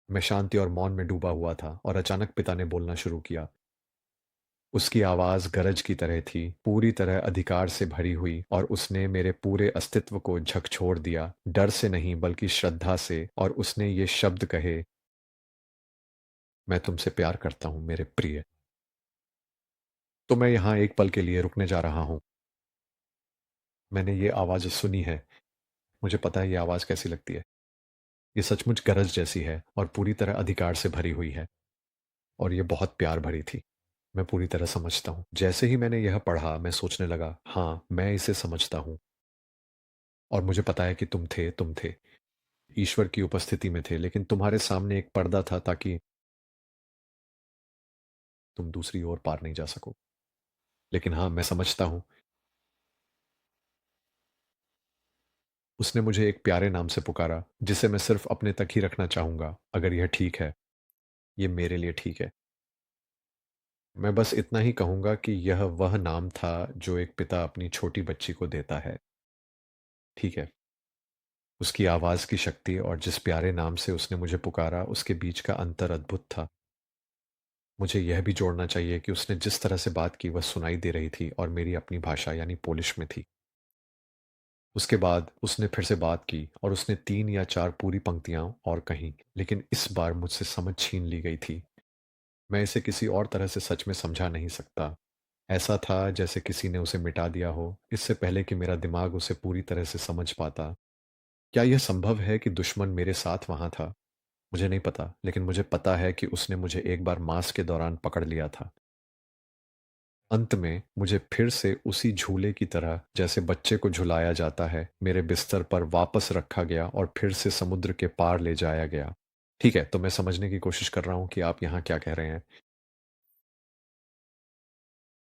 मैं शांति और मौन में डूबा हुआ था और अचानक पिता ने बोलना शुरू किया। उसकी आवाज गरज की तरह थी, पूरी तरह अधिकार से भरी हुई, और उसने मेरे पूरे अस्तित्व को झकझोर दिया, डर से नहीं बल्कि श्रद्धा से। और उसने ये शब्द कहे, मैं तुमसे प्यार करता हूं मेरे प्रिय। तो मैं यहाँ एक पल के लिए रुकने जा रहा हूँ। मैंने ये आवाज सुनी है। मुझे पता है ये आवाज कैसी लगती है। ये सचमुच गरज जैसी है और पूरी तरह अधिकार से भरी हुई है और ये बहुत प्यार भरी थी। मैं पूरी तरह समझता हूँ। जैसे ही मैंने यह पढ़ा मैं सोचने लगा, हाँ मैं इसे समझता हूँ। और मुझे पता है कि तुम थे ईश्वर की उपस्थिति में थे, लेकिन तुम्हारे सामने एक पर्दा था ताकि तुम दूसरी ओर पार नहीं जा सको। लेकिन हाँ, मैं समझता हूँ। उसने मुझे एक प्यारे नाम से पुकारा जिसे मैं सिर्फ अपने तक ही रखना चाहूंगा, अगर यह ठीक है। ये मेरे लिए ठीक है। मैं बस इतना ही कहूंगा कि यह वह नाम था जो एक पिता अपनी छोटी बच्ची को देता है। ठीक है। उसकी आवाज की शक्ति और जिस प्यारे नाम से उसने मुझे पुकारा उसके बीच का अंतर अद्भुत था। मुझे यह भी जोड़ना चाहिए कि उसने जिस तरह से बात की वह सुनाई दे रही थी और मेरी अपनी भाषा यानी पोलिश में थी। उसके बाद उसने फिर से बात की और उसने 3 या 4 पूरी पंक्तियां और कहीं, लेकिन इस बार मुझसे समझ छीन ली गई थी। मैं इसे किसी और तरह से सच में समझा नहीं सकता। ऐसा था जैसे किसी ने उसे मिटा दिया हो इससे पहले कि मेरा दिमाग उसे पूरी तरह से समझ पाता। क्या यह संभव है कि दुश्मन मेरे साथ वहां था? मुझे नहीं पता, लेकिन मुझे पता है कि उसने मुझे एक बार मास के दौरान पकड़ लिया था। अंत में मुझे फिर से उसी झूले की तरह जैसे बच्चे को झुलाया जाता है मेरे बिस्तर पर वापस रखा गया और फिर से समुद्र के पार ले जाया गया। ठीक है, तो मैं समझने की कोशिश कर रहा हूं कि आप यहाँ क्या कह रहे हैं।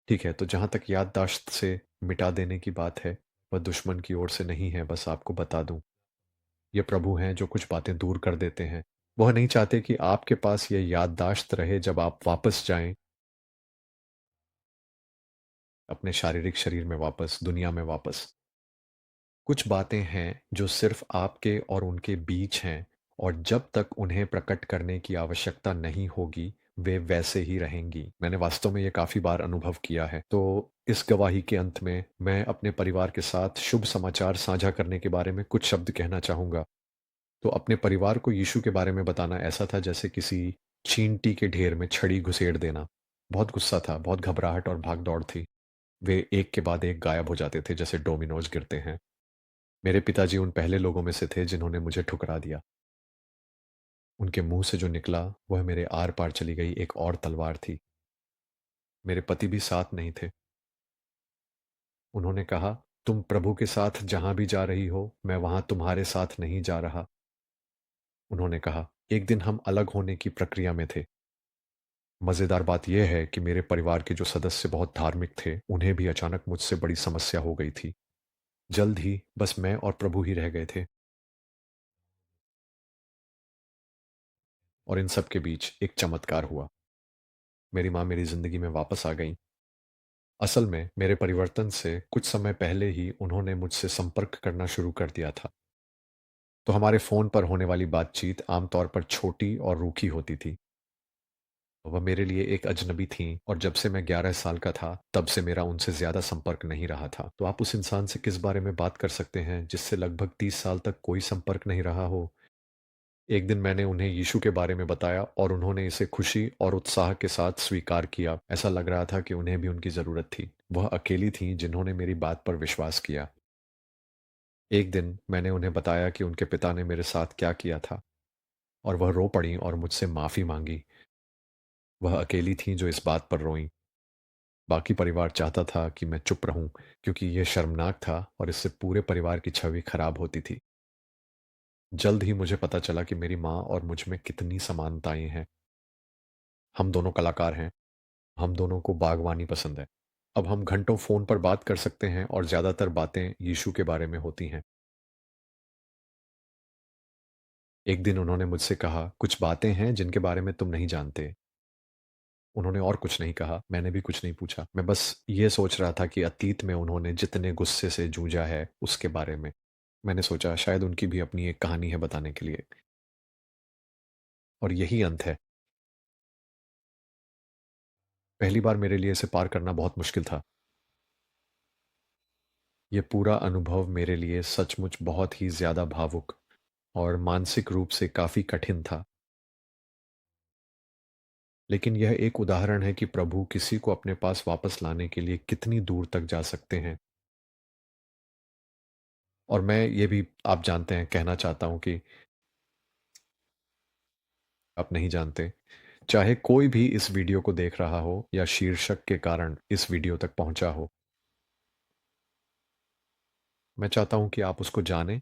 ठीक है, तो जहां तक याददाश्त से मिटा देने की बात है, वह दुश्मन की ओर से नहीं है। बस आपको बता दूं, ये प्रभु हैं जो कुछ बातें दूर कर देते हैं। वह नहीं चाहते कि आपके पास यह याददाश्त रहे जब आप वापस जाएं अपने शारीरिक शरीर में वापस, दुनिया में वापस। कुछ बातें हैं जो सिर्फ आपके और उनके बीच हैं, और जब तक उन्हें प्रकट करने की आवश्यकता नहीं होगी वे वैसे ही रहेंगी। मैंने वास्तव में ये काफी बार अनुभव किया है। तो इस गवाही के अंत में मैं अपने परिवार के साथ शुभ समाचार साझा करने के बारे में कुछ शब्द कहना चाहूंगा। तो अपने परिवार को यीशु के बारे में बताना ऐसा था जैसे किसी चींटी के ढेर में छड़ी घुसेड़ देना। बहुत गुस्सा था, बहुत घबराहट और भाग-दौड़ थी। वे एक के बाद एक गायब हो जाते थे जैसे डोमिनोज गिरते हैं। मेरे पिताजी उन पहले लोगों में से थे जिन्होंने मुझे ठुकरा दिया। उनके मुंह से जो निकला वह मेरे आर-पार चली गई एक और तलवार थी। मेरे पति भी साथ नहीं थे। उन्होंने कहा, तुम प्रभु के साथ जहां भी जा रही हो, मैं वहां तुम्हारे साथ नहीं जा रहा। उन्होंने कहा, एक दिन हम अलग होने की प्रक्रिया में थे। मजेदार बात यह है कि मेरे परिवार के जो सदस्य बहुत धार्मिक थे, उन्हें भी अचानक मुझसे बड़ी समस्या हो गई थी। जल्द ही बस मैं और प्रभु ही रह गए थे। और इन सब के बीच एक चमत्कार हुआ। मेरी माँ मेरी जिंदगी में वापस आ गई। असल में मेरे परिवर्तन से कुछ समय पहले ही उन्होंने मुझसे संपर्क करना शुरू कर दिया था। तो हमारे फोन पर होने वाली बातचीत आमतौर पर छोटी और रूखी होती थी। वह मेरे लिए एक अजनबी थीं और जब से मैं 11 साल का था तब से मेरा उनसे ज़्यादा संपर्क नहीं रहा था। तो आप उस इंसान से किस बारे में बात कर सकते हैं जिससे लगभग 30 साल तक कोई संपर्क नहीं रहा हो? एक दिन मैंने उन्हें यीशु के बारे में बताया और उन्होंने इसे खुशी और उत्साह के साथ स्वीकार किया। ऐसा लग रहा था कि उन्हें भी उनकी ज़रूरत थी। वह अकेली थीं जिन्होंने मेरी बात पर विश्वास किया। एक दिन मैंने उन्हें बताया कि उनके पिता ने मेरे साथ क्या किया था और वह रो पड़ीं और मुझसे माफ़ी मांगी। वह अकेली थीं जो इस बात पर रोईं। बाकी परिवार चाहता था कि मैं चुप रहूं क्योंकि यह शर्मनाक था और इससे पूरे परिवार की छवि खराब होती थी। जल्द ही मुझे पता चला कि मेरी माँ और मुझ में कितनी समानताएं हैं। हम दोनों कलाकार हैं। हम दोनों को बागवानी पसंद है। अब हम घंटों फोन पर बात कर सकते हैं और ज्यादातर बातें यीशु के बारे में होती हैं। एक दिन उन्होंने मुझसे कहा, कुछ बातें हैं जिनके बारे में तुम नहीं जानते। उन्होंने और कुछ नहीं कहा, मैंने भी कुछ नहीं पूछा। मैं बस ये सोच रहा था कि अतीत में उन्होंने जितने गुस्से से जूझा है उसके बारे में। मैंने सोचा शायद उनकी भी अपनी एक कहानी है बताने के लिए। और यही अंत है। पहली बार मेरे लिए इसे पार करना बहुत मुश्किल था। ये पूरा अनुभव मेरे लिए सचमुच बहुत ही ज़्यादा भावुक और मानसिक रूप से काफ़ी कठिन था। लेकिन यह एक उदाहरण है कि प्रभु किसी को अपने पास वापस लाने के लिए कितनी दूर तक जा सकते हैं। और मैं ये भी आप जानते हैं कहना चाहता हूँ कि आप नहीं जानते, चाहे कोई भी इस वीडियो को देख रहा हो या शीर्षक के कारण इस वीडियो तक पहुंचा हो, मैं चाहता हूं कि आप उसको जानें।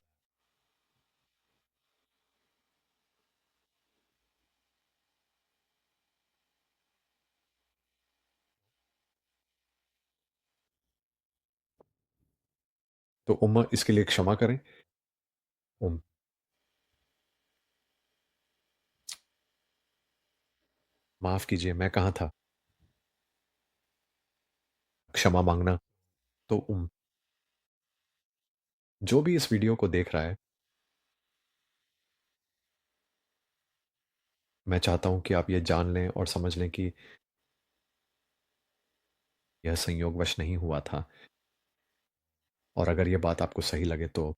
तो इसके लिए क्षमा करें। उम, माफ कीजिए, मैं कहाँ था? क्षमा मांगना। तो जो भी इस वीडियो को देख रहा है, मैं चाहता हूं कि आप ये जान लें और समझ लें कि यह संयोगवश नहीं हुआ था। और अगर ये बात आपको सही लगे तो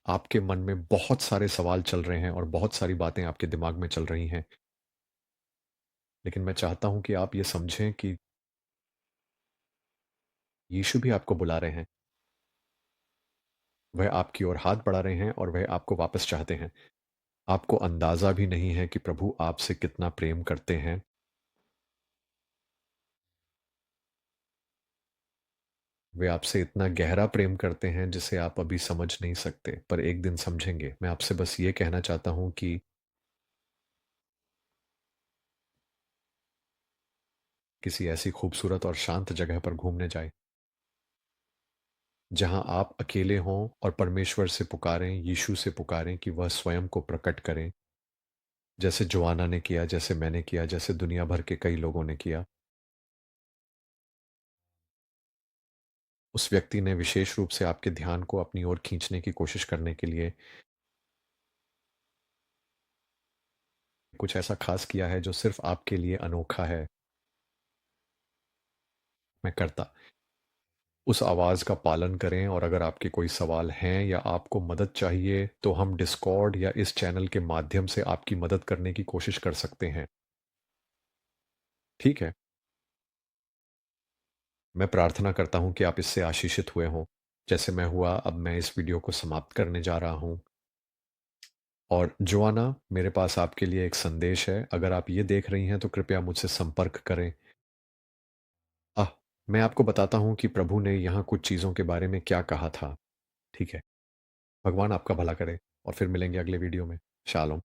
आपके मन में बहुत सारे सवाल चल रहे हैं और बहुत सारी बातें आपके दिमाग में चल रही हैं। लेकिन मैं चाहता हूं कि आप ये समझें कि यीशु भी आपको बुला रहे हैं। वह आपकी ओर हाथ बढ़ा रहे हैं और वह आपको वापस चाहते हैं। आपको अंदाजा भी नहीं है कि प्रभु आपसे कितना प्रेम करते हैं। वे आपसे इतना गहरा प्रेम करते हैं जिसे आप अभी समझ नहीं सकते, पर एक दिन समझेंगे। मैं आपसे बस ये कहना चाहता हूँ कि किसी ऐसी खूबसूरत और शांत जगह पर घूमने जाएं, जहाँ आप अकेले हों और परमेश्वर से पुकारें, यीशु से पुकारें कि वह स्वयं को प्रकट करें, जैसे जोआना ने किया, जैसे मैंने किया, जैसे दुनिया भर के कई लोगों ने किया। उस व्यक्ति ने विशेष रूप से आपके ध्यान को अपनी ओर खींचने की कोशिश करने के लिए कुछ ऐसा खास किया है जो सिर्फ आपके लिए अनोखा है। मैं करता उस आवाज़ का पालन करें और अगर आपके कोई सवाल हैं या आपको मदद चाहिए, तो हम डिस्कॉर्ड या इस चैनल के माध्यम से आपकी मदद करने की कोशिश कर सकते हैं। ठीक है? मैं प्रार्थना करता हूँ कि आप इससे आशीषित हुए हों। जैसे मैं हुआ, अब मैं इस वीडियो को समाप्त करने जा रहा हूँ। और जोआना, मेरे पास आपके लिए एक संदेश है। अगर आप ये देख रही हैं तो कृपया मुझसे संपर्क करें। आह! मैं आपको बताता हूँ कि प्रभु ने यहाँ कुछ चीज़ों के बारे में क्या कहा था। ठीक है? भगवान आपका भला करे और फिर मिलेंगे अगले वीडियो में। शालोम।